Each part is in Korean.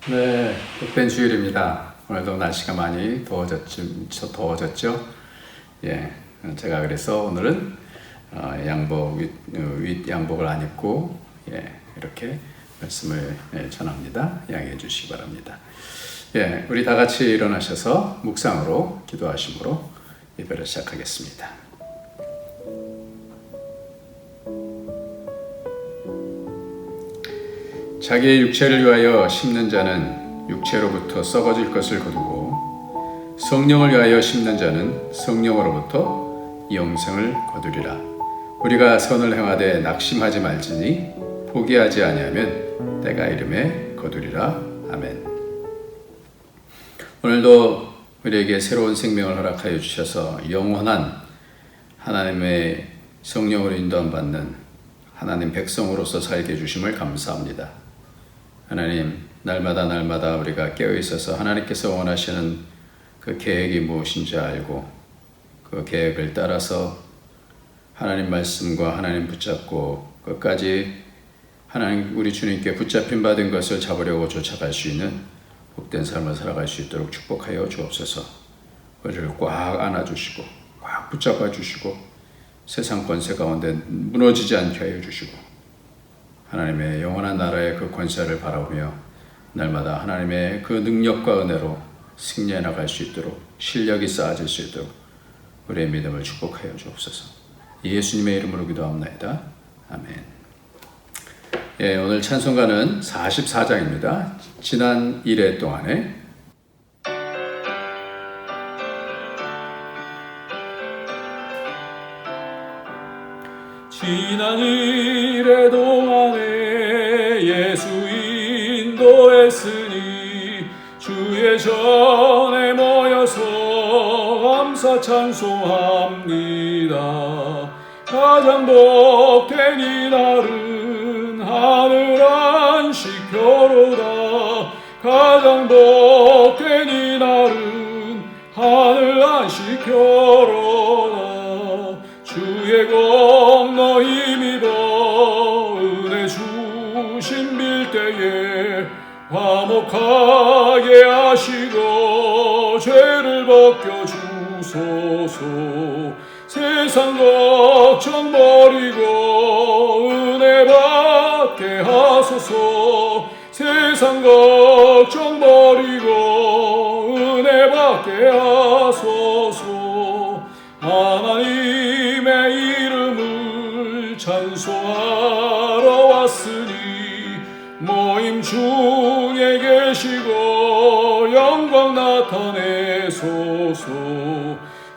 네, 복된 주일입니다. 오늘도 날씨가 많이 더워졌죠? 예, 제가 그래서 오늘은 윗 양복을 안 입고 이렇게 말씀을 전합니다. 양해해 주시기 바랍니다. 예, 우리 다 같이 일어나셔서 묵상으로 기도하심으로 예배를 시작하겠습니다. 자기의 육체를 위하여 심는 자는 육체로부터 썩어질 것을 거두고 성령을 위하여 심는 자는 성령으로부터 영생을 거두리라. 우리가 선을 행하되 낙심하지 말지니 포기하지 아니하면 때가 이름에 거두리라. 아멘. 오늘도 우리에게 새로운 생명을 허락하여 주셔서 영원한 하나님의 성령으로 인도함 받는 하나님 백성으로서 살게 해주심을 감사합니다. 하나님, 날마다 우리가 깨어있어서 하나님께서 원하시는 그 계획이 무엇인지 알고 그 계획을 따라서 하나님 말씀과 하나님 붙잡고 끝까지 하나님 우리 주님께 붙잡힌 받은 것을 잡으려고 쫓아갈 수 있는 복된 삶을 살아갈 수 있도록 축복하여 주옵소서. 우리를 꽉 안아주시고 꽉 붙잡아 주시고 세상 권세 가운데 무너지지 않게 하여 주시고 하나님의 영원한 나라의 그 권세를 바라보며 날마다 하나님의 그 능력과 은혜로 승리해 나갈 수 있도록 실력이 쌓아질 수 있도록 우리의 믿음을 축복하여 주옵소서. 예수님의 이름으로 기도합니다. 아멘. 예, 오늘 찬송가는 44장입니다. 지난 1회 동안에 지난 1회 동안에 예수 인도했으니 주의 전에 모여서 감사 찬송합니다. 가장 복된 이날은 하늘 안식교로다. 가장 복된 이날은 하늘 안식교로다. 주의 공로 힘입어 은혜 주신 빌때에 화목하게 하시고 죄를 벗겨주소서. 세상 걱정 버리고 은혜 받게 하소서. 세상 걱정 버리고 은혜 받게 하소서. 하나님의 이름을 찬송하러 왔으니 모임 중에 계시고 영광 나타내소서.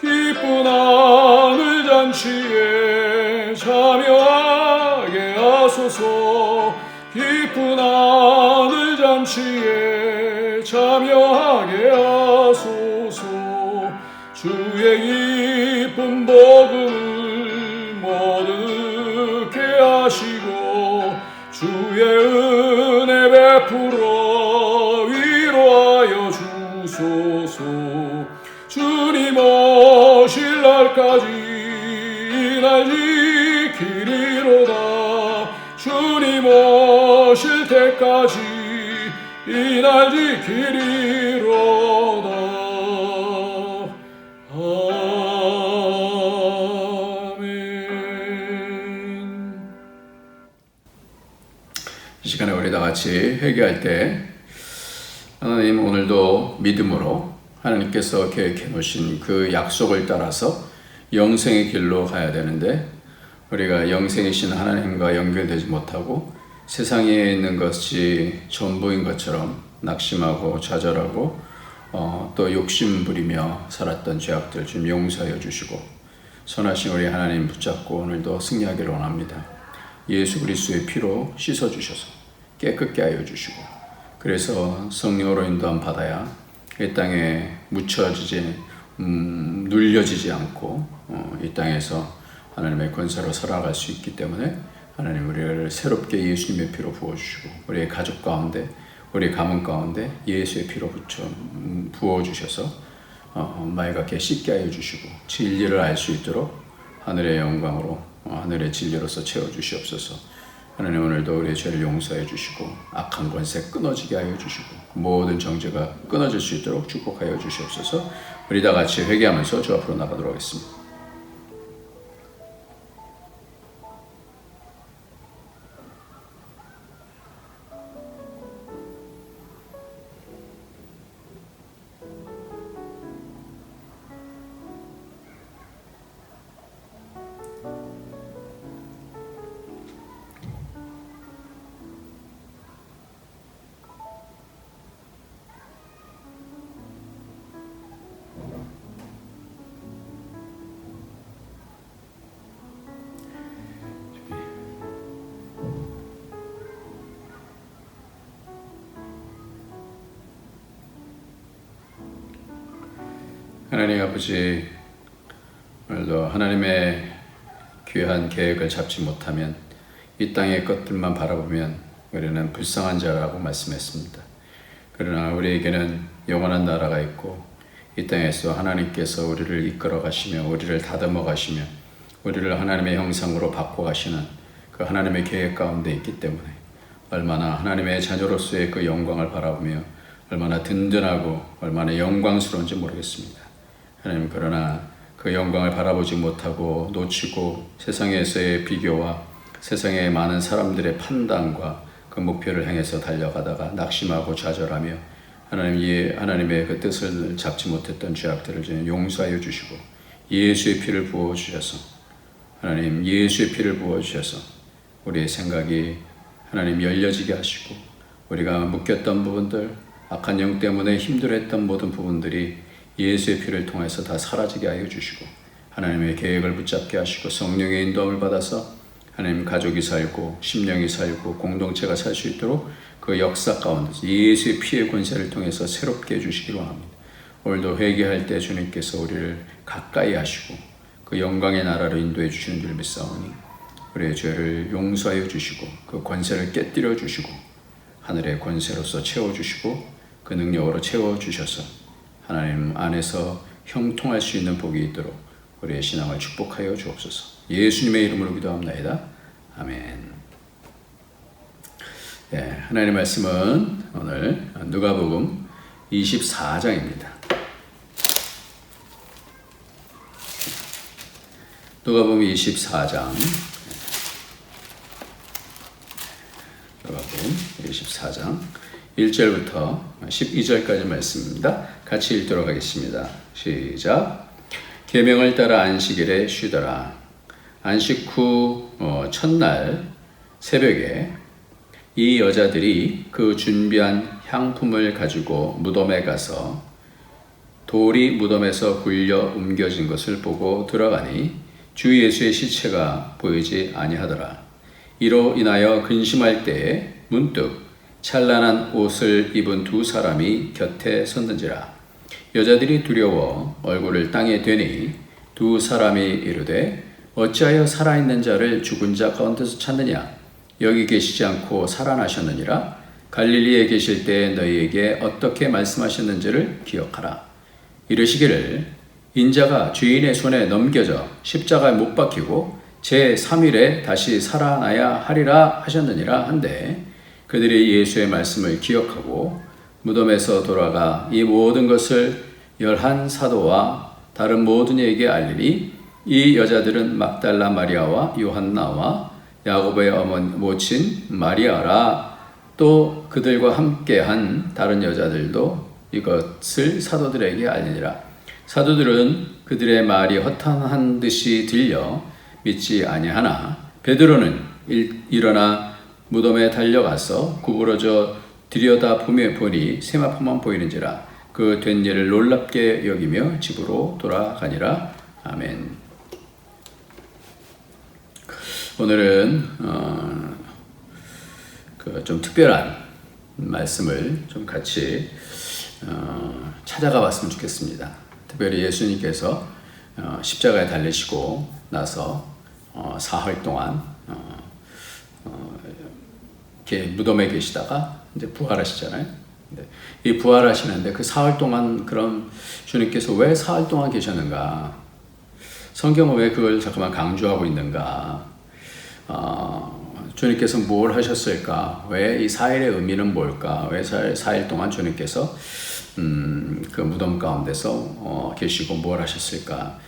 기쁜 하늘 잔치에 참여하게 하소서. 기쁜 하늘 잔치에 참여하게 하소서. 주의 기쁜 복음을 모두 듣게 하시고 주의 은혜 베풀어 위로하여 주소서. 주님 오실 날까지 이날 지키리로다. 주님 오실 때까지 이날 지키리로다. 이 시간에 우리 다 같이 회개할 때 하나님 오늘도 믿음으로 하나님께서 계획해 놓으신 그 약속을 따라서 영생의 길로 가야 되는데 우리가 영생이신 하나님과 연결되지 못하고 세상에 있는 것이 전부인 것처럼 낙심하고 좌절하고 또 욕심 부리며 살았던 죄악들 좀 용서하여 주시고 선하신 우리 하나님 붙잡고 오늘도 승리하기를 원합니다. 예수 그리스도의 피로 씻어주셔서 깨끗게 하여 주시고 그래서 성령으로 인도함 받아야 이 땅에 묻혀지지 눌려지지 않고 이 땅에서 하나님의 권세로 살아갈 수 있기 때문에 하나님 우리를 새롭게 예수님의 피로 부어주시고 우리의 가족 가운데 우리 가문 가운데 예수의 피로 부어주셔서 맑게 씻게 하여 주시고 진리를 알 수 있도록 하늘의 영광으로 하늘의 진리로서 채워주시옵소서. 하나님 오늘도 우리의 죄를 용서해 주시고 악한 권세 끊어지게 하여 주시고 모든 정죄가 끊어질 수 있도록 축복하여 주시옵소서. 우리 다 같이 회개하면서 주 앞으로 나가도록 하겠습니다. 하나님 아버지, 오늘도 하나님의 귀한 계획을 잡지 못하면 이 땅의 것들만 바라보면 우리는 불쌍한 자라고 말씀했습니다. 그러나 우리에게는 영원한 나라가 있고 이 땅에서 하나님께서 우리를 이끌어 가시며 우리를 다듬어 가시며 우리를 하나님의 형상으로 바꿔 가시는 그 하나님의 계획 가운데 있기 때문에 얼마나 하나님의 자녀로서의 그 영광을 바라보며 얼마나 든든하고 얼마나 영광스러운지 모르겠습니다. 하나님, 그러나 그 영광을 바라보지 못하고 놓치고 세상에서의 비교와 세상의 많은 사람들의 판단과 그 목표를 향해서 달려가다가 낙심하고 좌절하며 하나님의 그 뜻을 잡지 못했던 죄악들을 좀 용서하여 주시고 예수의 피를 부어 주셔서 하나님, 예수의 피를 부어 주셔서 우리의 생각이 하나님 열려지게 하시고 우리가 묶였던 부분들, 악한 영 때문에 힘들어했던 모든 부분들이 예수의 피를 통해서 다 사라지게 하여 주시고 하나님의 계획을 붙잡게 하시고 성령의 인도함을 받아서 하나님 가족이 살고 심령이 살고 공동체가 살 수 있도록 그 역사 가운데서 예수의 피의 권세를 통해서 새롭게 해주시기로 합니다. 오늘도 회개할 때 주님께서 우리를 가까이 하시고 그 영광의 나라로 인도해 주시는 줄 믿사오니 우리의 죄를 용서하여 주시고 그 권세를 깨뜨려 주시고 하늘의 권세로서 채워주시고 그 능력으로 채워주셔서 하나님 안에서 형통할 수 있는 복이 있도록 우리의 신앙을 축복하여 주옵소서. 예수님의 이름으로 기도합나이다. 아멘. 하나님의 말씀은 오늘 누가복음 24장입니다. 누가복음 24장. 누가복음 24장 1절부터 12절까지 말씀입니다. 같이 읽도록 하겠습니다. 시작. 계명을 따라 안식일에 쉬더라. 안식 후 첫날 새벽에 이 여자들이 그 준비한 향품을 가지고 무덤에 가서 돌이 무덤에서 굴려 옮겨진 것을 보고 들어가니 주 예수의 시체가 보이지 아니하더라. 이로 인하여 근심할 때에 문득 찬란한 옷을 입은 두 사람이 곁에 섰는지라. 여자들이 두려워 얼굴을 땅에 대니 두 사람이 이르되 어찌하여 살아있는 자를 죽은 자 가운데서 찾느냐? 여기 계시지 않고 살아나셨느니라. 갈릴리에 계실 때 너희에게 어떻게 말씀하셨는지를 기억하라. 이르시기를 인자가 주인의 손에 넘겨져 십자가에 못 박히고 제3일에 다시 살아나야 하리라 하셨느니라 한데 그들이 예수의 말씀을 기억하고 무덤에서 돌아가 이 모든 것을 11사도와 다른 모든 이에게 알리니 이 여자들은 막달라 마리아와 요한나와 야고보의 모친 마리아라. 또 그들과 함께한 다른 여자들도 이것을 사도들에게 알리니라. 사도들은 그들의 말이 허탄한 듯이 들려 믿지 아니하나 베드로는 일어나 무덤에 달려가서 구부러져 들여다보며 보니 세마포만 보이는지라. 그 된 일을 놀랍게 여기며 집으로 돌아가니라. 아멘. 오늘은 좀 특별한 말씀을 좀 같이 찾아가 봤으면 좋겠습니다. 특별히 예수님께서 십자가에 달리시고 나서 사흘 동안 이렇게 무덤에 계시다가 이제 부활하시잖아요. 이 부활하시는데 그 사흘 동안 그럼 주님께서 왜 사흘 동안 계셨는가? 성경은 왜 그걸 잠깐만 강조하고 있는가? 주님께서 뭘 하셨을까? 왜 이 4일의 의미는 뭘까? 왜 4일 동안 주님께서 그 무덤 가운데서 계시고 뭘 하셨을까?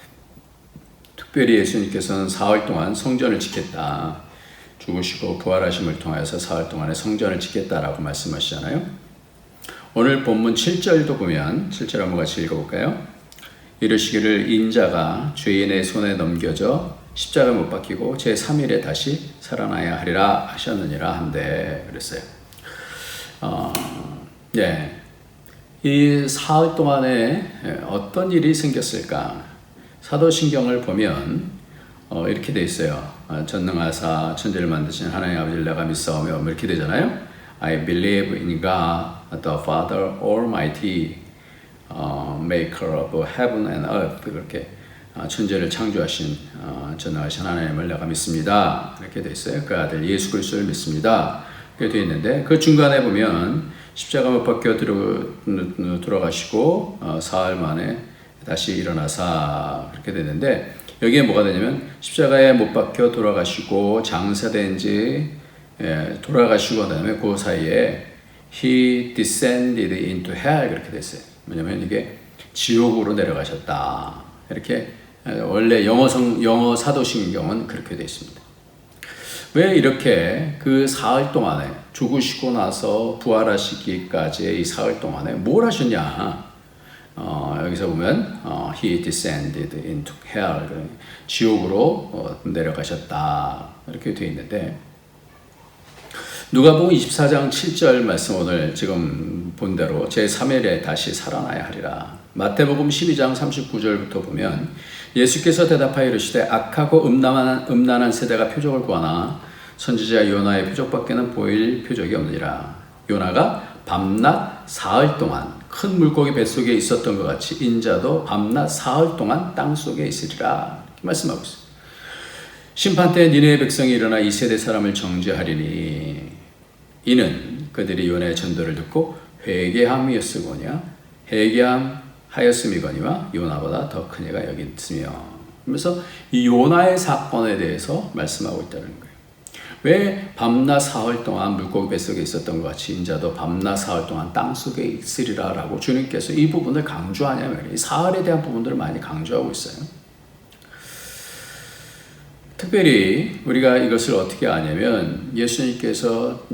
특별히 예수님께서는 4일 동안 성전을 지켰다. 죽으시고 부활하심을 통해서 4일 동안의 성전을 지켰다라고 말씀하시잖아요. 오늘 본문 7절도 보면 7절 한번 같이 읽어볼까요? 이르시기를 인자가 죄인의 손에 넘겨져 십자가 못 박히고 제3일에 다시 살아나야 하리라 하셨느니라 한데 그랬어요. 이 사흘 동안에 어떤 일이 생겼을까? 사도신경을 보면 이렇게 돼 있어요. 전능하사 천지를 만드신 하나님 아버지를 내가 믿사오며 이렇게 되잖아요. I believe in God, the Father Almighty, Maker of heaven and earth. 그렇게 천지를 창조하신 전능하신 하나님을 내가 믿습니다. 이렇게 돼 있어요. 그 아들 예수 그리스도를 믿습니다. 이렇게 돼 있는데 그 중간에 보면 십자가 못 박혀 들어가시고 사흘 만에 다시 일어나사 그렇게 되는데 여기에 뭐가 되냐면 십자가에 못 박혀 돌아가시고 장사된 지 돌아가시고 그다음에 그 사이에 He descended into hell 그렇게 됐어요. 왜냐면 이게 지옥으로 내려가셨다. 이렇게 원래 영어 사도신경은 그렇게 되어 있습니다. 왜 이렇게 그 사흘 동안에 죽으시고 나서 부활하시기까지의 이 사흘 동안에 뭘 하셨냐? 여기서 보면 He descended into hell 지옥으로 내려가셨다 이렇게 되어 있는데 누가복음 24장 7절 말씀 오늘 지금 본 대로 제3일에 다시 살아나야 하리라. 마태복음 12장 39절부터 보면 예수께서 대답하여 이르시되 악하고 음란한 세대가 표적을 구하나 선지자 요나의 표적밖에는 보일 표적이 없느니라. 요나가 밤낮 사흘 동안 큰 물고기 뱃속에 있었던 것 같이 인자도 밤낮 사흘 동안 땅속에 있으리라. 이렇게 말씀하고 있어요. 심판 때 니네의 백성이 일어나 이 세대 사람을 정죄하리니 이는 그들이 요나의 전도를 듣고 회개함이었으거니와 회개함하였음이거니와 요나보다 더 큰 이가 여기 있으며 그러면서 이 요나의 사건에 대해서 말씀하고 있다는 거예요. 왜 밤낮 사흘 동안 물고기 뱃속에 있었던 것 같이 인자도 밤낮 사흘 동안 땅속에 있으리라 라고 주님께서 이 부분을 강조하냐면 이 사흘에 대한 부분들을 많이 강조하고 있어요. 특별히 우리가 이것을 어떻게 아냐면 예수님께서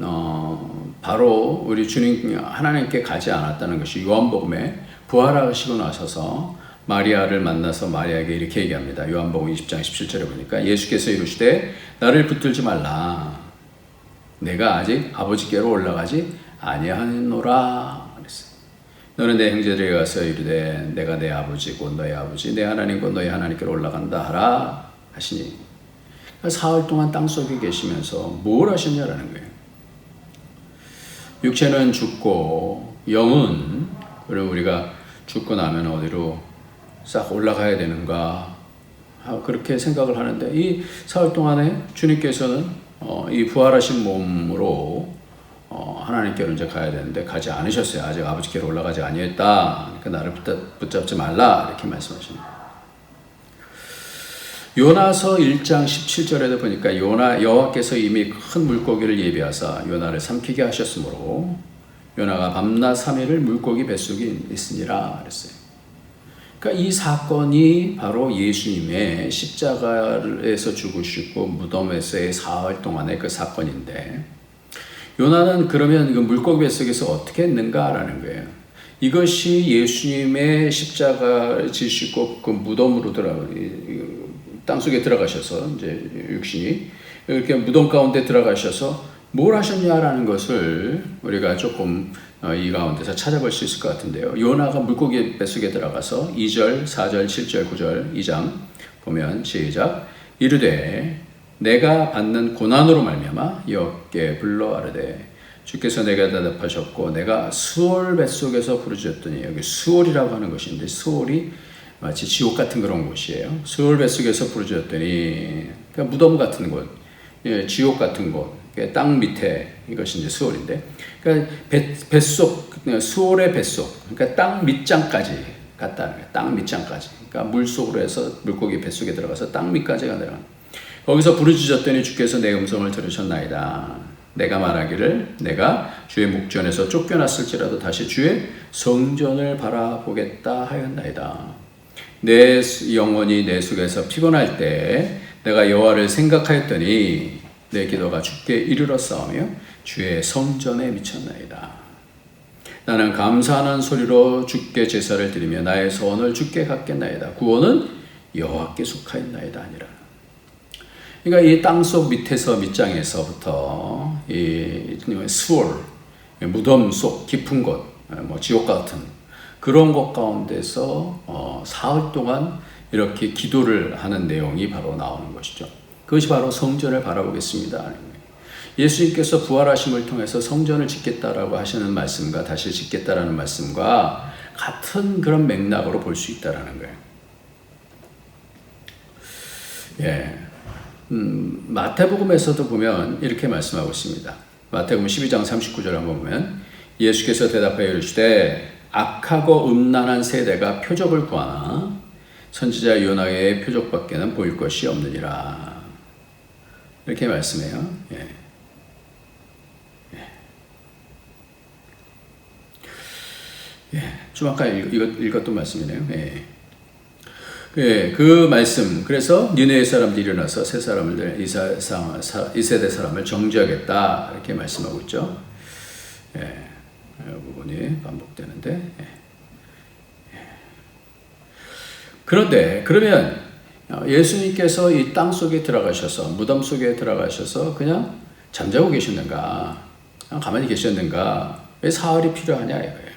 바로 우리 주님 하나님께 가지 않았다는 것이 요한복음에 부활하시고 나셔서 마리아를 만나서 마리아에게 이렇게 얘기합니다. 요한복음 20장 17절에 보니까 예수께서 이르시되 나를 붙들지 말라. 내가 아직 아버지께로 올라가지 아니하노라 그랬어요. 너는 내 형제들에게 가서 이르되 내가 내 아버지고 너희 아버지 내 하나님고 너희 하나님께로 올라간다 하라 하시니 사흘 동안 땅속에 계시면서 뭘 하셨냐라는 거예요. 육체는 죽고 영은 그럼 우리가 죽고 나면 어디로 싹 올라가야 되는가 그렇게 생각을 하는데 이 사흘 동안에 주님께서는 이 부활하신 몸으로 하나님께로 이제 가야 되는데 가지 않으셨어요. 아직 아버지께로 올라가지 아니했다. 그러니까 나를 붙잡지 말라 이렇게 말씀하십니다. 요나서 1장 17절에도 보니까 여호와께서 이미 큰 물고기를 예비하사 요나를 삼키게 하셨으므로 요나가 밤낮 3일을 물고기 뱃속에 있으니라 그랬어요. 그러니까 이 사건이 바로 예수님의 십자가에서 죽으시고 무덤에서의 사흘 동안의 그 사건인데 요나는 그러면 그 물고기 뱃속에서 어떻게 했는가라는 거예요. 이것이 예수님의 십자가 지시고 그 무덤으로 땅속에 들어가셔서 이제 육신이 이렇게 무덤 가운데 들어가셔서 뭘 하셨냐라는 것을 우리가 조금 이 가운데서 찾아볼 수 있을 것 같은데요. 요나가 물고기 뱃속에 들어가서 2절, 4절, 7절, 9절 2장 보면 시작 이르되 내가 받는 고난으로 말미암아 여호와께 불러 아뢰되 주께서 내게 대답하셨고 내가 수올 뱃속에서 부르짖었더니 여기 수올이라고 하는 것인데 수올이 마치 지옥 같은 그런 곳이에요. 수올 뱃속에서 부르짖었더니 그러니까 무덤 같은 곳, 지옥 같은 곳, 땅 밑에 이것이 이제 수올인데, 그러니까 뱃속, 수올의 뱃속, 그러니까 땅 밑장까지 갔다는 거예요. 땅 밑장까지. 그러니까 물 속으로 해서 물고기 뱃속에 들어가서 땅 밑까지가 내려가는. 거기서 부르짖었더니 주께서 내 음성을 들으셨나이다. 내가 말하기를 내가 주의 목전에서 쫓겨났을지라도 다시 주의 성전을 바라보겠다 하였나이다. 내 영혼이 내 속에서 피곤할 때 내가 여호와를 생각하였더니 내 기도가 주께 이르렀사오며 주의 성전에 미쳤나이다. 나는 감사하는 소리로 주께 제사를 드리며 나의 소원을 주께 갖겠나이다. 구원은 여호와께 속하였나이다 아니라. 그러니까 이 땅속 밑에서 밑장에서부터 이 수월, 무덤 속 깊은 곳, 뭐 지옥 같은 그런 곳 가운데서 사흘 동안 이렇게 기도를 하는 내용이 바로 나오는 것이죠. 그것이 바로 성전을 바라보겠습니다. 예수님께서 부활하심을 통해서 성전을 짓겠다라고 하시는 말씀과 다시 짓겠다라는 말씀과 같은 그런 맥락으로 볼 수 있다라는 거예요. 예. 마태복음에서도 보면 이렇게 말씀하고 있습니다. 마태복음 12장 39절 한번 보면 예수께서 대답하여 이르시되 악하고 음란한 세대가 표적을 구하나 선지자 요나의 표적밖에는 보일 것이 없느니라. 이렇게 말씀해요. 예. 예. 좀 아까 읽었던 말씀이네요. 예. 예, 그 말씀. 그래서 니느웨 사람들이 일어나서 세 사람을 이 세대 사람을 정죄하겠다 이렇게 말씀하고 있죠. 예, 이 부분이 반복되는데. 예. 예. 그런데 그러면 예수님께서 이 땅 속에 들어가셔서 무덤 속에 들어가셔서 그냥 잠자고 계셨는가? 그냥 가만히 계셨는가? 왜 사흘이 필요하냐 이거예요.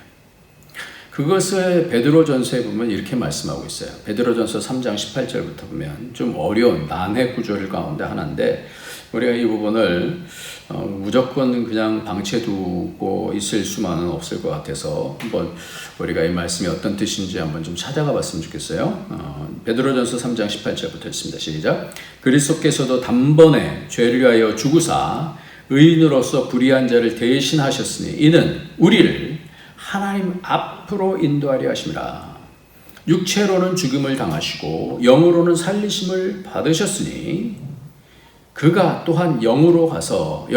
그것을 베드로전서에 보면 이렇게 말씀하고 있어요. 베드로전서 3장 18절부터 보면 좀 어려운 난해 구절 가운데 하나인데 우리가 이 부분을 무조건 그냥 방치해두고 있을 수만은 없을 것 같아서 한번 우리가 이 말씀이 어떤 뜻인지 한번 좀 찾아가 봤으면 좋겠어요. 베드로전서 3장 18절부터 읽습니다. 시작. 그리스도께서도 단번에 죄를 위하여 죽으사 의인으로서 불의한 자를 대신하셨으니 이는 우리를 하나님 앞으로 인도하려 하심이라. 육체로는 죽음을 당하시고 영으로는 살리심을 받으셨으니 그가 또한 영으로 가서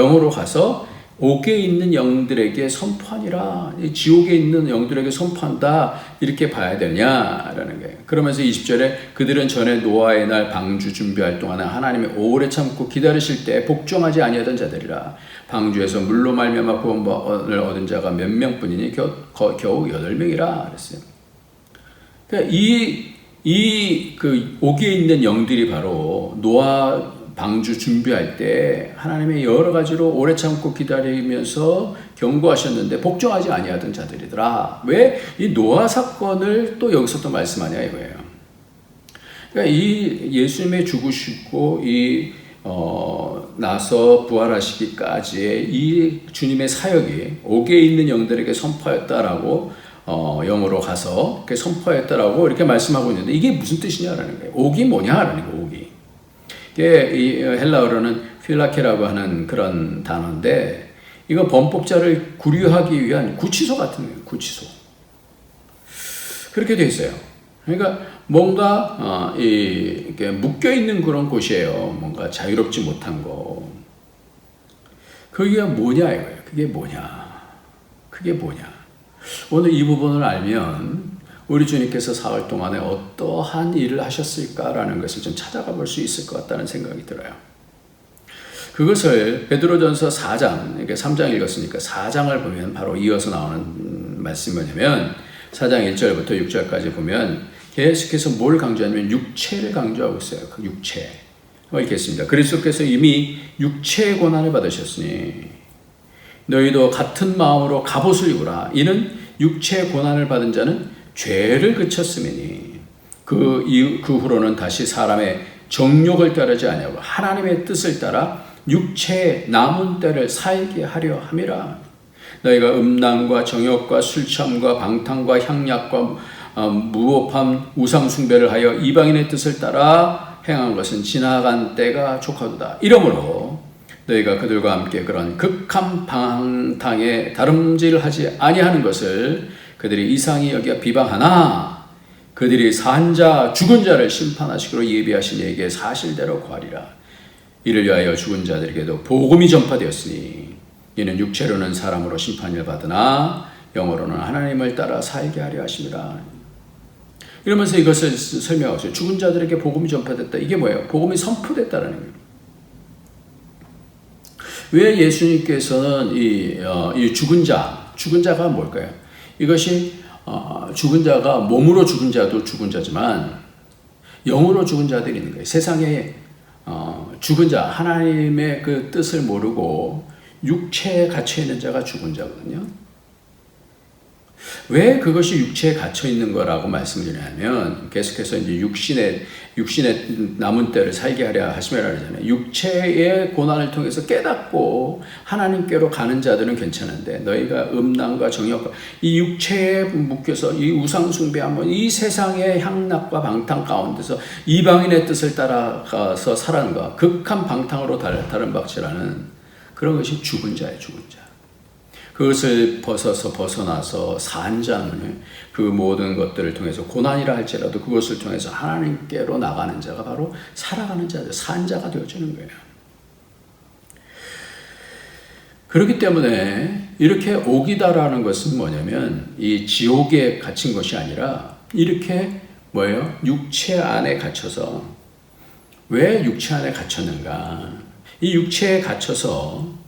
옥에 있는 영들에게 선포하니라. 지옥에 있는 영들에게 선포한다 이렇게 봐야 되냐라는 거예요. 그러면서 20절에 그들은 전에 노아의 날 방주 준비할 동안에 하나님이 오래 참고 기다리실 때 복종하지 아니하던 자들이라. 방주에서 물로 말미암아 구원을 얻은 자가 몇 명뿐이니 겨우 8명이라 그랬어요. 그러니까 그 옥에 있는 영들이 바로 노아 방주 준비할 때 하나님의 여러 가지로 오래 참고 기다리면서 경고하셨는데 복종하지 아니하던 자들이더라. 왜 이 노아 사건을 또 여기서 또 말씀하냐 이거예요. 그러니까 이 예수님의 죽으시고 나서 부활하시기까지의 이 주님의 사역이 옥에 있는 영들에게 선포했다라고 영으로 가서 이렇게 선포했다라고 이렇게 말씀하고 있는데 이게 무슨 뜻이냐라는 거예요. 옥이 뭐냐라는 거예요. 옥이. 이게 이 헬라어로는 필라케라고 하는 그런 단어인데 이거 범법자를 구류하기 위한 구치소 같은 거예요. 구치소. 그렇게 돼 있어요. 그러니까 뭔가 이렇게 묶여 있는 그런 곳이에요. 뭔가 자유롭지 못한 거. 그게 뭐냐 이거예요. 그게 뭐냐. 오늘 이 부분을 알면 우리 주님께서 사흘 동안에 어떠한 일을 하셨을까라는 것을 좀 찾아가 볼 수 있을 것 같다는 생각이 들어요. 그것을 베드로전서 4장, 그러니까 3장 읽었으니까 4장을 보면 바로 이어서 나오는 말씀이 뭐냐면 4장 1절부터 6절까지 보면 계속해서 뭘 강조하냐면 육체를 강조하고 있어요. 그 육체. 읽겠습니다. 그리스도께서 이미 육체의 고난을 받으셨으니 너희도 같은 마음으로 갑옷을 입으라. 이는 육체의 고난을 받은 자는 죄를 그쳤으니 그 후로는 다시 사람의 정욕을 따르지 아니하고 하나님의 뜻을 따라 육체의 남은 때를 살게 하려 함이라. 너희가 음란과 정욕과 술 취함과 방탕과 향락과 무법함 우상 숭배를 하여 이방인의 뜻을 따라 행한 것은 지나간 때가 족하도다. 이러므로 너희가 그들과 함께 그런 극한 방탕에 다름질하지 아니하는 것을 그들이 이상히 여겨 비방하나 그들이 산 자 죽은 자를 심판하시기로 예비하신 이에게 사실대로 구하리라. 이를 위하여 죽은 자들에게도 복음이 전파되었으니 이는 육체로는 사람으로 심판을 받으나 영어로는 하나님을 따라 살게 하려 하심이라. 이러면서 이것을 설명하세요. 죽은 자들에게 복음이 전파됐다. 이게 뭐예요? 복음이 선포됐다는 거예요. 왜 예수님께서는 이 죽은 자가 뭘까요? 이것이 죽은 자가 몸으로 죽은 자도 죽은 자지만 영으로 죽은 자들이 있는 거예요. 세상에 죽은 자, 하나님의 그 뜻을 모르고 육체에 갇혀 있는 자가 죽은 자거든요. 왜 그것이 육체에 갇혀 있는 거라고 말씀을 드리냐면 계속해서 이제 육신의 남은 때를 살게 하려 하심이라 그러잖아요. 육체의 고난을 통해서 깨닫고 하나님께로 가는 자들은 괜찮은데 너희가 음란과 정욕과 이 육체에 묶여서 이 우상 숭배하면 이 세상의 향락과 방탕 가운데서 이방인의 뜻을 따라가서 살아가는 것, 극한 방탕으로 다른 박질하는 그런 것이 죽은 자예요, 죽은 자. 그것을 벗어나서 산 자는 그 모든 것들을 통해서 고난이라 할지라도 그것을 통해서 하나님께로 나가는 자가 바로 살아가는 자들, 산 자가 되어지는 거예요. 그렇기 때문에 이렇게 오기다라는 것은 뭐냐면 이 지옥에 갇힌 것이 아니라 이렇게 뭐예요? 육체 안에 갇혀서 왜 육체 안에 갇혔는가? 이 육체에 갇혀서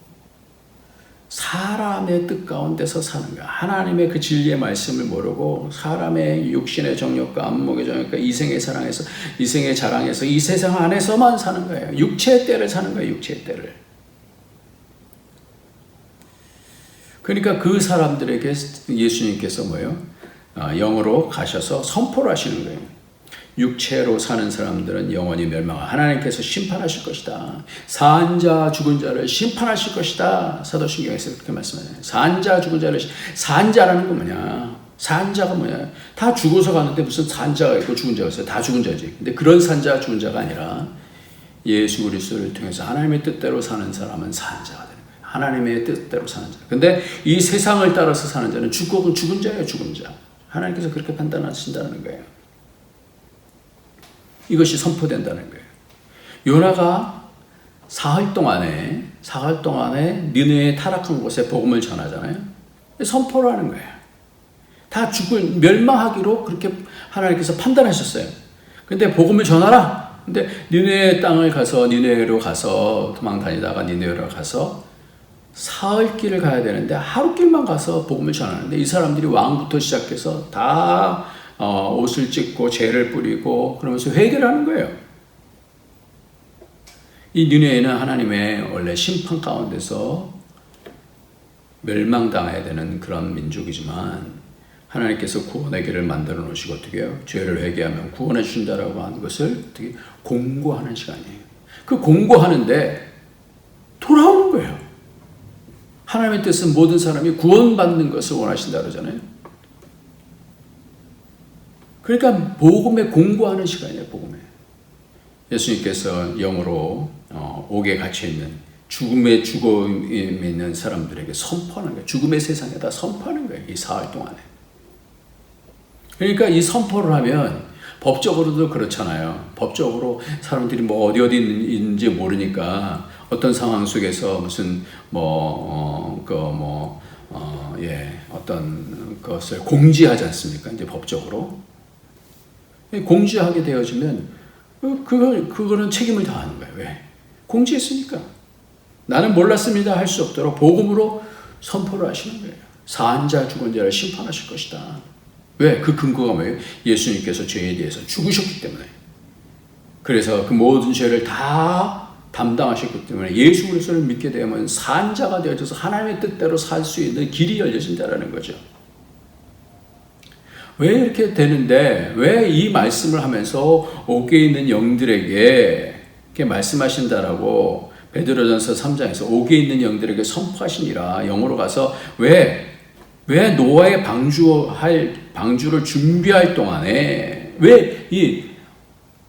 사람의 뜻 가운데서 사는 거야. 하나님의 그 진리의 말씀을 모르고 사람의 육신의 정욕과 안목의 정욕과 이생의 사랑에서 이생의 자랑에서 이 세상 안에서만 사는 거예요. 육체의 때를 사는 거예요. 육체의 때를. 그러니까 그 사람들에게 예수님께서 뭐예요? 영으로 가셔서 선포를 하시는 거예요. 육체로 사는 사람들은 영원히 멸망하고 하나님께서 심판하실 것이다. 산 자 죽은 자를 심판하실 것이다. 사도신경에서 그렇게 말씀하잖아요. 산 자 죽은 자를 산 자라는 건 뭐냐? 산 자가 뭐냐? 다 죽어서 가는데 무슨 산 자가 있고 죽은 자가 있어요. 다 죽은 자지. 근데 그런 산 자 죽은 자가 아니라 예수 그리스도를 통해서 하나님의 뜻대로 사는 사람은 산 자가 되는 거예요. 하나님의 뜻대로 사는 자. 근데 이 세상을 따라서 사는 자는 죽은 자예요, 죽은 자. 하나님께서 그렇게 판단하신다는 거예요. 이것이 선포된다는 거예요. 요나가 사흘 동안에 니느웨 타락한 곳에 복음을 전하잖아요. 선포를 하는 거예요. 다 멸망하기로 그렇게 하나님께서 판단하셨어요. 근데 복음을 전하라. 근데 니느웨 땅을 가서 니느웨로 가서 도망 다니다가 니느웨로 가서 사흘 길을 가야 되는데 하루 길만 가서 복음을 전하는데 이 사람들이 왕부터 시작해서 다 옷을 찢고 죄를 뿌리고 그러면서 회개를 하는 거예요. 이 니느웨는 하나님의 원래 심판 가운데서 멸망당해야 되는 그런 민족이지만 하나님께서 구원의 길을 만들어 놓으시고 어떻게 해요? 죄를 회개하면 구원해 주신다라고 하는 것을 어떻게 공고하는 시간이에요. 그 공고하는데 돌아오는 거예요. 하나님의 뜻은 모든 사람이 구원받는 것을 원하신다 그러잖아요. 그러니까 복음에 공고하는 시간이에요. 복음에. 예수님께서 영으로 옥에 갇혀있는 죽음에 있는 사람들에게 선포하는 거예요. 죽음의 세상에다 선포하는 거예요. 이 사흘 동안에. 그러니까 이 선포를 하면 법적으로도 그렇잖아요. 법적으로 사람들이 뭐 어디 있는지 모르니까 어떤 상황 속에서 무슨 어떤 것을 공지하지 않습니까? 이제 법적으로. 공지하게 되어지면 그거는 책임을 다하는 거예요. 왜? 공지했으니까. 나는 몰랐습니다 할 수 없도록 복음으로 선포를 하시는 거예요. 산 자 죽은 자를 심판하실 것이다. 왜? 그 근거가 뭐예요? 예수님께서 죄에 대해서 죽으셨기 때문에. 그래서 그 모든 죄를 다 담당하셨기 때문에 예수 그리스도를 믿게 되면 산 자가 되어져서 하나님의 뜻대로 살 수 있는 길이 열려진다는 거죠. 왜 이렇게 되는데 왜 이 말씀을 하면서 옥에 있는 영들에게 이렇게 말씀하신다라고 베드로전서 3장에서 옥에 있는 영들에게 선포하시니라. 영으로 가서 왜 노아의 방주를 준비할 동안에 왜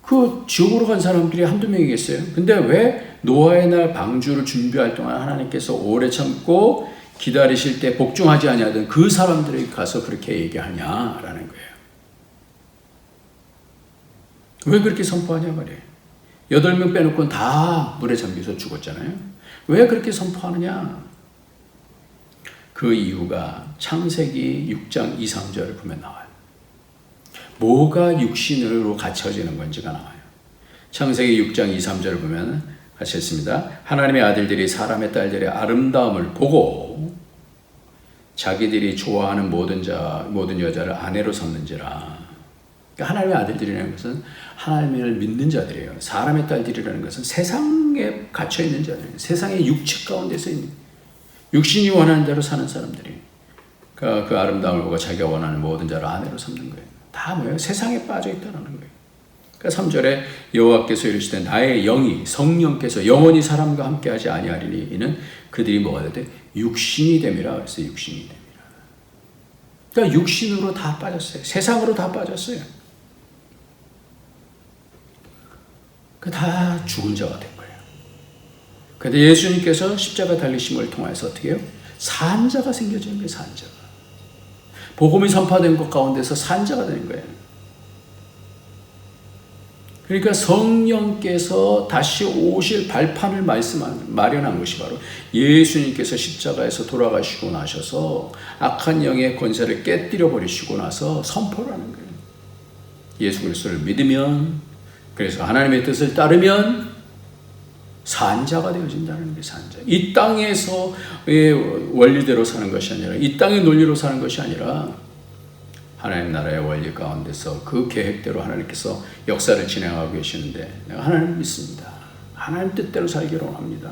그 지옥으로 간 사람들이 한두 명이겠어요? 근데 왜 노아의 날 방주를 준비할 동안 하나님께서 오래 참고 기다리실 때 복종하지 아니하던 그 사람들에게 가서 그렇게 얘기하냐라는 거예요. 왜 그렇게 선포하냐 말이에요. 8명 빼놓고는 다 물에 잠겨서 죽었잖아요. 왜 그렇게 선포하느냐? 그 이유가 창세기 6장 2, 3절을 보면 나와요. 뭐가 육신으로 갖춰지는 건지가 나와요. 창세기 6장 2, 3절을 보면 같이 했습니다. 하나님의 아들들이 사람의 딸들의 아름다움을 보고 자기들이 좋아하는 모든 여자를 아내로 삼는지라. 그러니까 하나님의 아들들이라는 것은 하나님을 믿는 자들이에요. 사람의 딸들이라는 것은 세상에 갇혀 있는 자들이에요. 세상의 육체 가운데서 있는, 육신이 원하는 대로 사는 사람들이 그 아름다움을 보고 자기가 원하는 모든 자를 아내로 삼는 거예요. 다 뭐예요? 세상에 빠져 있다는 거예요. 그러니까 3절에 여호와께서 이르시되 나의 영이 성령께서 영원히 사람과 함께하지 아니하리니 이는 그들이 뭐가 되되 육신이 됨이라. 그래서 육신이 됨이라. 그러니까 육신으로 다 빠졌어요. 세상으로 다 빠졌어요. 다 죽은 자가 된 거예요. 그런데 예수님께서 십자가 달리심을 통해서 어떻게 해요? 산자가 생겨지는 거예요. 산자가. 복음이 선포된 것 가운데서 산자가 되는 거예요. 그러니까 성령께서 다시 오실 발판을 마련한 것이 바로 예수님께서 십자가에서 돌아가시고 나셔서 악한 영의 권세를 깨뜨려 버리시고 나서 선포를 하는 거예요. 예수 그리스도를 믿으면, 그래서 하나님의 뜻을 따르면 산자가 되어진다는 게 산자. 이 땅에서의 원리대로 사는 것이 아니라, 이 땅의 논리로 사는 것이 아니라 하나님 나라의 원리 가운데서 그 계획대로 하나님께서 역사를 진행하고 계시는데 내가 하나님을 믿습니다. 하나님 뜻대로 살기를 원합니다.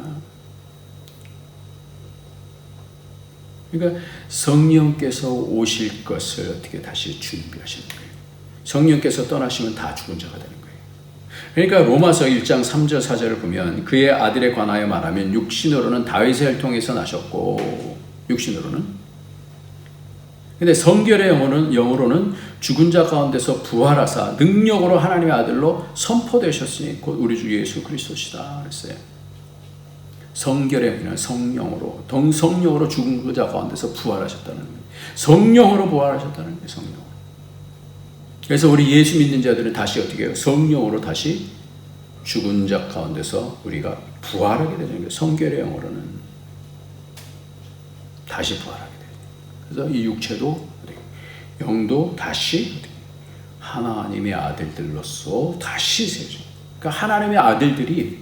그러니까 성령께서 오실 것을 어떻게 다시 준비하시는 거예요. 성령께서 떠나시면 다 죽은 자가 되는 거예요. 그러니까 로마서 1장 3절 4절을 보면 그의 아들에 관하여 말하면 육신으로는 다윗을 통해서 나셨고, 육신으로는. 근데 성결의 영으로는 죽은 자 가운데서 부활하사 능력으로 하나님의 아들로 선포되셨으니 곧 우리 주 예수 그리스도시다 그랬어요. 성결의 영은 성령으로, 성령으로 죽은 자 가운데서 부활하셨다는 거예요. 성령으로 부활하셨다는 거예요. 성령. 그래서 우리 예수 믿는 자들은 다시 어떻게 해요? 성령으로 다시 죽은 자 가운데서 우리가 부활하게 되는 거예요. 성결의 영으로는 다시 부활하게. 그래서 이 육체도 영도 다시 하나님의 아들들로서 다시 세죠. 그러니까 하나님의 아들들이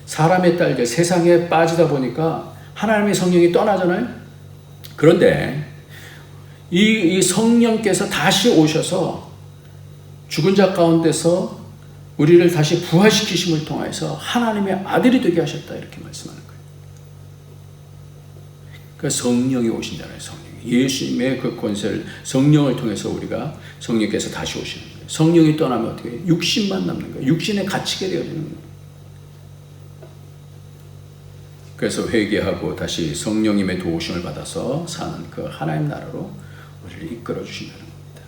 사람의 딸들 세상에 빠지다 보니까 하나님의 성령이 떠나잖아요. 그런데 이 성령께서 다시 오셔서 죽은 자 가운데서 우리를 다시 부활시키심을 통해서 하나님의 아들이 되게 하셨다 이렇게 말씀하는 거예요. 성령이 오신다는 성령. 예수님의 그 권세를 성령을 통해서 우리가 성령께서 다시 오시는 거예요. 성령이 떠나면 어떻게 해요? 육신만 남는 거예요. 육신에 갇히게 되어지는 거예요. 그래서 회개하고 다시 성령님의 도우심을 받아서 사는 그 하나님 나라로 우리를 이끌어 주신다는 겁니다.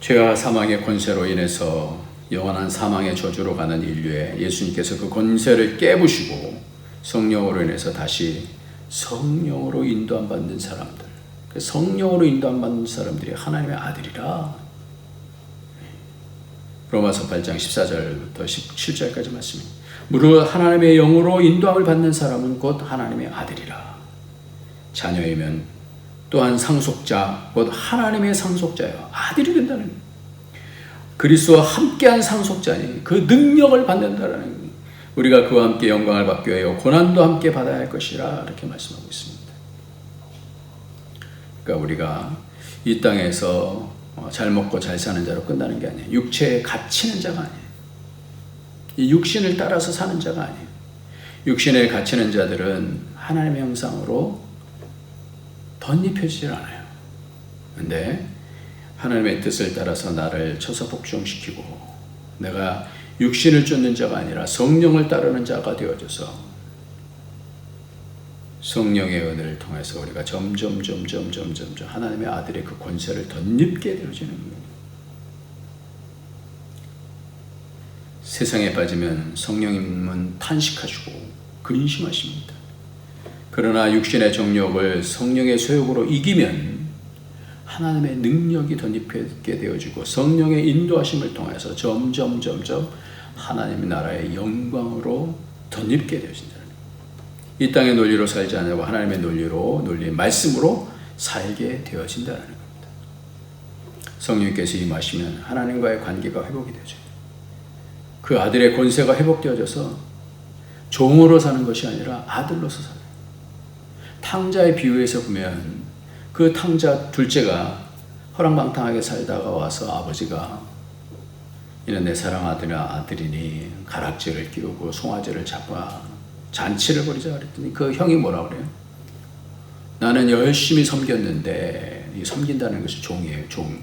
죄와 사망의 권세로 인해서 영원한 사망의 저주로 가는 인류에 예수님께서 그 권세를 깨부시고 성령으로 인해서 다시 성령으로 인도함 받는 사람들, 성령으로 인도함 받는 사람들이 하나님의 아들이라. 로마서 8장 14절부터 17절까지 말씀입니다. 무릇 하나님의 영으로 인도함을 받는 사람은 곧 하나님의 아들이라. 자녀이면 또한 상속자, 곧 하나님의 상속자여 아들이 된다는 거예요. 그리스도와 함께한 상속자니 그 능력을 받는다라는 거예요. 우리가 그와 함께 영광을 받기 위하여 고난도 함께 받아야 할 것이라 이렇게 말씀하고 있습니다. 그러니까 우리가 이 땅에서 잘 먹고 잘 사는 자로 끝나는 게 아니에요. 육체에 갇히는 자가 아니에요. 이 육신을 따라서 사는 자가 아니에요. 육신에 갇히는 자들은 하나님의 형상으로 덧입혀지질 않아요. 그런데 하나님의 뜻을 따라서 나를 쳐서 복종시키고 내가 육신을 쫓는 자가 아니라 성령을 따르는 자가 되어져서 성령의 은혜를 통해서 우리가 점점 하나님의 아들의 그 권세를 덧입게 되어지는 거예요. 세상에 빠지면 성령님은 탄식하시고 근심하십니다. 그러나 육신의 정욕을 성령의 소욕으로 이기면 하나님의 능력이 덧입게 되어지고 성령의 인도하심을 통해서 점점 하나님의 나라의 영광으로 덧입게 되어진다는 거예요. 이 땅의 논리로 살지 않고 하나님의 논리의 말씀으로 살게 되어진다는 겁니다. 성령께서 임하시면 하나님과의 관계가 회복이 되죠. 그 아들의 권세가 회복되어져서 종으로 사는 것이 아니라 아들로서 살아요. 탕자의 비유에서 보면 그 탕자 둘째가 허랑방탕하게 살다가 와서 아버지가 이는 내 사랑 아들이니 가락지를 끼우고 송아지를 잡아 잔치를 벌이자 그랬더니 그 형이 뭐라 그래요? 나는 열심히 섬겼는데, 이 섬긴다는 것이 종이에요. 종.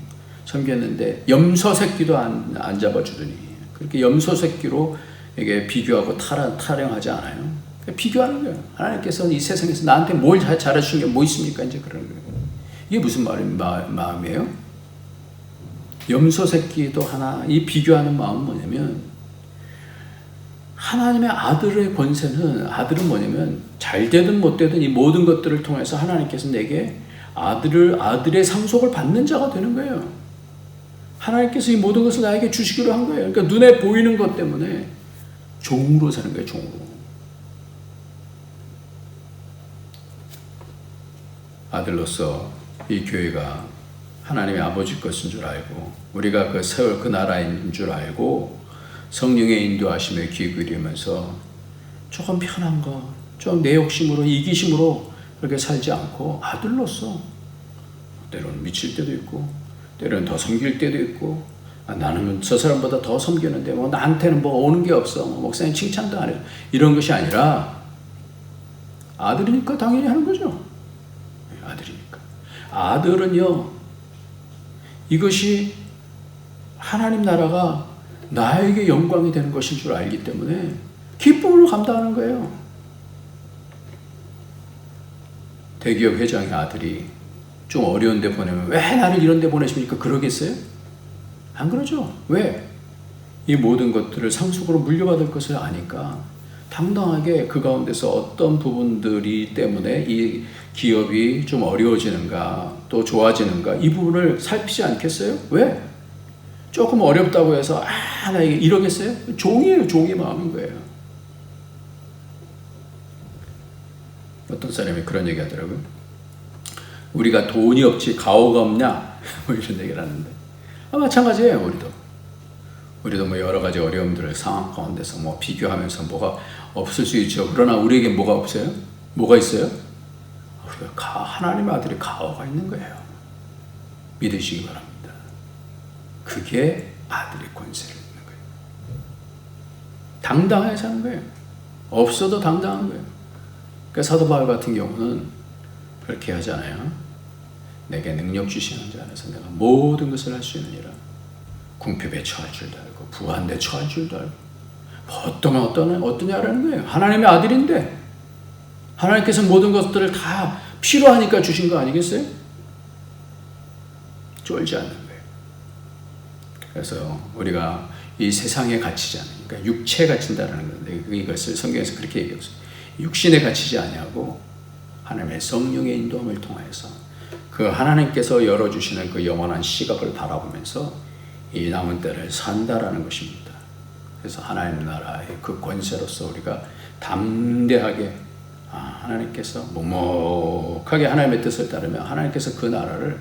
섬겼는데 염소 새끼도 안 잡아주더니, 그렇게 염소 새끼로 이게 비교하고 타령하지 않아요. 비교하는 거예요. 하나님께서는 이 세상에서 나한테 뭘 잘해주신 게 뭐 있습니까? 이제 그런 거예요. 이게 무슨 마음이에요? 염소 새끼도 하나, 이 비교하는 마음은 뭐냐면, 하나님의 아들의 권세는, 아들은 뭐냐면, 잘 되든 못 되든 이 모든 것들을 통해서 하나님께서 내게 아들의 상속을 받는 자가 되는 거예요. 하나님께서 이 모든 것을 나에게 주시기로 한 거예요. 그러니까 눈에 보이는 것 때문에 종으로 사는 거예요, 종으로. 아들로서 이 교회가 하나님의 아버지 것인 줄 알고, 우리가 세울 그 나라인 줄 알고 성령의 인도하심에 귀 기울이면서 조금 편한 거, 좀 내 욕심으로, 이기심으로 그렇게 살지 않고 아들로서 때로는 미칠 때도 있고, 때로는 더 섬길 때도 있고, 나는 저 사람보다 더 섬기는데 뭐 나한테는 뭐 오는 게 없어, 목사님 칭찬도 안 해요, 이런 것이 아니라 아들이니까 당연히 하는 거죠. 아들이니까. 아들은요, 이것이 하나님 나라가 나에게 영광이 되는 것인 줄 알기 때문에 기쁨으로 감당하는 거예요. 대기업 회장의 아들이 좀 어려운 데 보내면 왜 나를 이런 데 보내십니까? 그러겠어요? 안 그러죠. 왜? 이 모든 것들을 상속으로 물려받을 것을 아니까 당당하게 그 가운데서 어떤 부분들이 때문에 이 기업이 좀 어려워지는가 또 좋아지는가, 이 부분을 살피지 않겠어요? 왜? 조금 어렵다고 해서 나 이러겠어요? 종이에요. 종의 마음인 거예요. 어떤 사람이 그런 얘기 하더라고요. 우리가 돈이 없지 가오가 없냐? 뭐 이런 얘기를 하는데, 마찬가지예요. 우리도 뭐 여러 가지 어려움들을 상황 가운데서 뭐 비교하면서 뭐가 없을 수 있죠. 그러나 우리에게 뭐가 없어요? 뭐가 있어요? 우리가 하나님의 아들의 가오가 있는 거예요. 믿으시기 바랍니다. 그게 아들의 권세를 있는 거예요. 당당하게 사는 거예요. 없어도 당당한 거예요. 그러니까 사도 바울 같은 경우는 그렇게 하잖아요. 내게 능력 주시는 자 안에서 내가 모든 것을 할 수 있느니라. 궁핍에 처할 줄도 알고 부한데 처할 줄도 알고, 어떠냐라는 거예요. 하나님의 아들인데 하나님께서 모든 것들을 다 필요하니까 주신 거 아니겠어요? 쫄지 않는 거예요. 그래서 우리가 이 세상에 갇히지 않으니까, 그러니까 육체에 갇힌다는 건데, 이것을 성경에서 그렇게 얘기했어요. 육신에 갇히지 아니하고 하나님의 성령의 인도함을 통해서 그 하나님께서 열어주시는 그 영원한 시각을 바라보면서 이 남은 때를 산다라는 것입니다. 그래서 하나님 나라의 그 권세로서 우리가 담대하게, 하나님께서 묵묵하게 하나님의 뜻을 따르면 하나님께서 그 나라를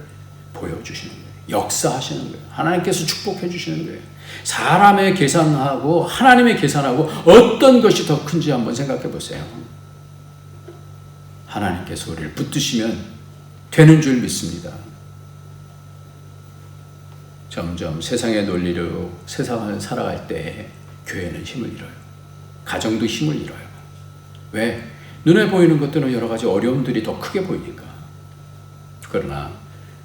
보여주시는 거예요. 역사하시는 거예요. 하나님께서 축복해 주시는 거예요. 사람의 계산하고 하나님의 계산하고 어떤 것이 더 큰지 한번 생각해 보세요. 하나님께서 우리를 붙드시면 되는 줄 믿습니다. 점점 세상의 논리로 세상을 살아갈 때 교회는 힘을 잃어요. 가정도 힘을 잃어요. 왜? 눈에 보이는 것들은 여러 가지 어려움들이 더 크게 보이니까. 그러나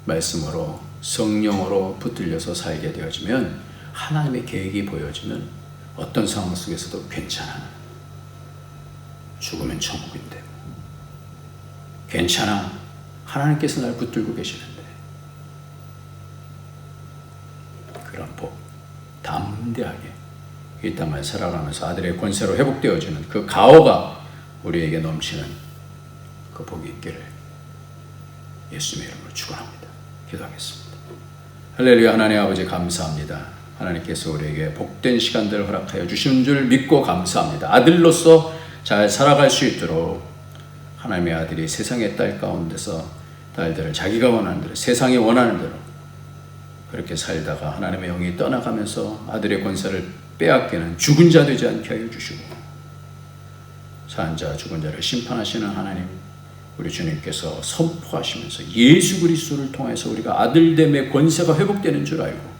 말씀으로, 성령으로 붙들려서 살게 되어지면, 하나님의 계획이 보여지면 어떤 상황 속에서도 괜찮아. 죽으면 천국인데. 괜찮아. 하나님께서 날 붙들고 계시는데. 그런 복, 담대하게 이 땅을 살아가면서 아들의 권세로 회복되어지는 그 가오가 우리에게 넘치는 그 복이 있기를 예수님의 이름으로 축원합니다. 기도하겠습니다. 할렐루야. 하나님 아버지 감사합니다. 하나님께서 우리에게 복된 시간들을 허락하여 주시는 줄 믿고 감사합니다. 아들로서 잘 살아갈 수 있도록 하나님의 아들이 세상의 딸 가운데서 딸들을 자기가 원하는 대로, 세상이 원하는 대로 그렇게 살다가 하나님의 영이 떠나가면서 아들의 권세를 빼앗기는 죽은 자 되지 않게 하여 주시고, 사는 자 죽은 자를 심판하시는 하나님 우리 주님께서 선포하시면서 예수 그리스도를 통해서 우리가 아들됨의 권세가 회복되는 줄 알고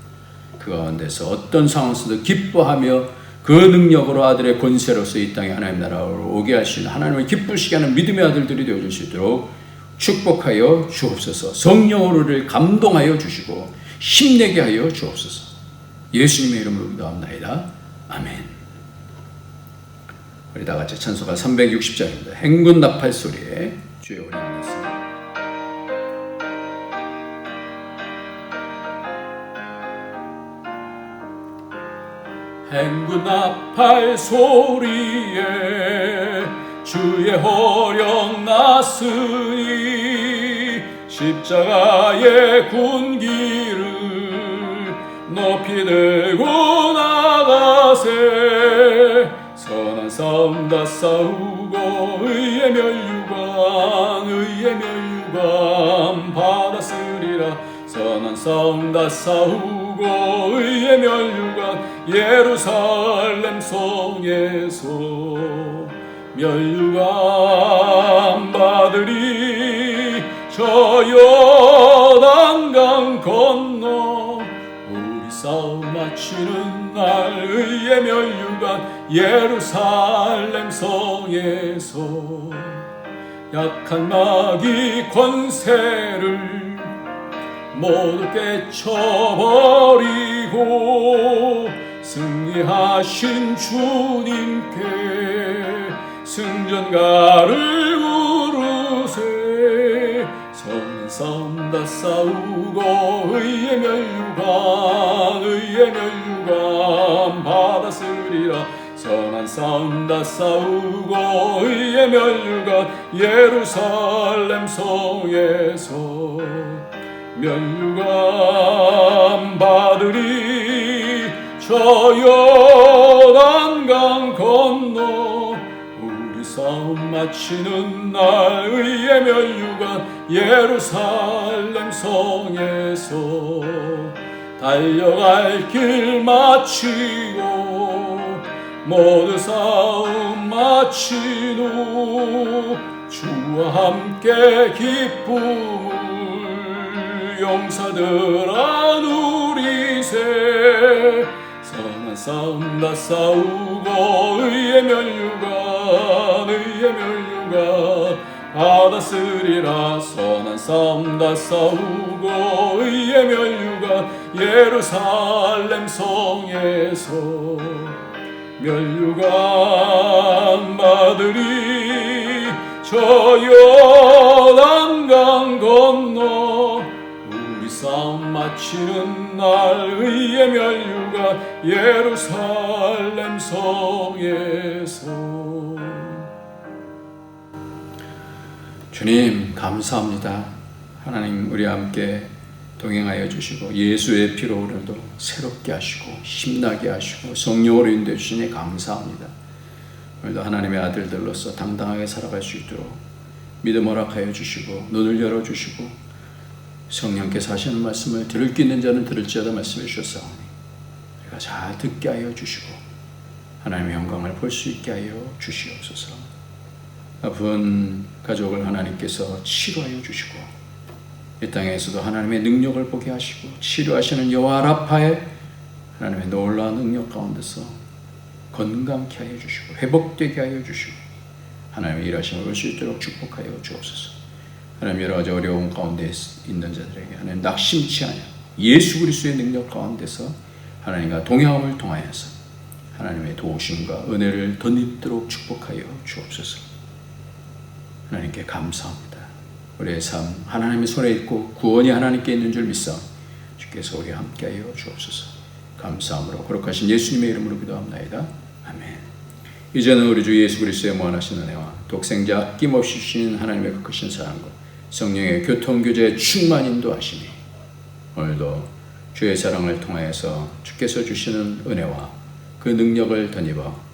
그 가운데서 어떤 상황에서도 기뻐하며 그 능력으로 아들의 권세로서 이 땅에 하나님 나라로 오게 하시는, 하나님을 기쁘시게 하는 믿음의 아들들이 되어줄 수 있도록 축복하여 주옵소서. 성령으로 우리를 감동하여 주시고 힘내게 하여 주옵소서. 예수님의 이름으로 기도합나이다. 아멘. 우리 다 같이 찬송가 360장입니다. 행군 나팔 소리에 주의 오래 있습니다. 행군 나팔 소리에 주의 호령 났으니 십자가의 군기를 높이 들고 나가세. 선한 싸움 다 싸우고 의의 멸류관 받았으리라. 선한 싸움 다 싸우고 의의 멸류관 예루살렘 성에서 멸류관 받으리. 저 요단강 건너 우리 싸움 마치는 날 의의 멸류관 예루살렘 성에서 약한 마귀 권세를 모두 깨쳐버리고 승리하신 주님께 승전가를 부르세. 선한 싸움 다 싸우고 의의 멸류관 받았으리라. 선한 싸움 다 싸우고 의의 멸류관 예루살렘 성에서 멸류관 받으리. 저 요단강 건너 우리 싸움 마치는 날 의의 멸류관 예루살렘 성에서 달려갈 길 마치고 모두 싸움 마친 후 주와 함께 기쁨을 용사들아 누리세. 선한 싸움 다 싸우고 의의 멸류관 받았으리라. 선한 싸움 다 싸우고 의의 멸류관 예루살렘 성에서 멸류관 받으리. 저 요단강 건너 우리 싸움 마치는 날 의의 멸류관 예루살렘 성에서. 주님 감사합니다. 하나님 우리와 함께 동행하여 주시고 예수의 피로 오늘도 새롭게 하시고 힘나게 하시고 성령으로 인도해 주시니 감사합니다. 오늘도 하나님의 아들들로서 당당하게 살아갈 수 있도록 믿음 허락하여 주시고 눈을 열어주시고 성령께서 하시는 말씀을 들을 수 있는 자는 들을지어다 말씀해 주셨사오니 우리가 잘 듣게 하여 주시고 하나님의 영광을 볼 수 있게 하여 주시옵소서. 아픈 가족을 하나님께서 치료하여 주시고 이 땅에서도 하나님의 능력을 보게 하시고 치료하시는 여호와 라파의 하나님의 놀라운 능력 가운데서 건강케 하여 주시고 회복되게 하여 주시고 하나님의 일하심을 볼 수 있도록 축복하여 주옵소서. 하나님 여러 가지 어려움 가운데 있는 자들에게 하나님 낙심치 않아 예수 그리스도의 능력 가운데서 하나님과 동행함을 통하여서 하나님의 도우심과 은혜를 덧입도록 축복하여 주옵소서. 하나님께 감사합니다. 우리의 삶 하나님의 손에 있고 구원이 하나님께 있는 줄 믿사오니 주께서 우리와 함께하여 주옵소서. 감사함으로 거룩하신 예수님의 이름으로 기도합나이다. 아멘. 이제는 우리 주 예수 그리스도의 무한하신 은혜와 독생자 아낌없이 주시는 하나님의 크신 사랑과 성령의 교통교제에 충만 인도하시니 오늘도 주의 사랑을 통하여서 주께서 주시는 은혜와 그 능력을 덧입어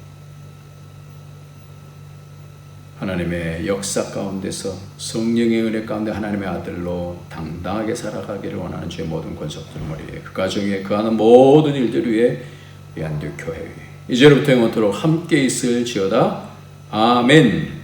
하나님의 역사 가운데서 성령의 은혜 가운데 하나님의 아들로 당당하게 살아가기를 원하는 주의 모든 권속들 머리에 그 가정에 그 하는 모든 일들 위에 이 한두 교회 위에 이제로부터 영원토록 함께 있을지어다. 아멘.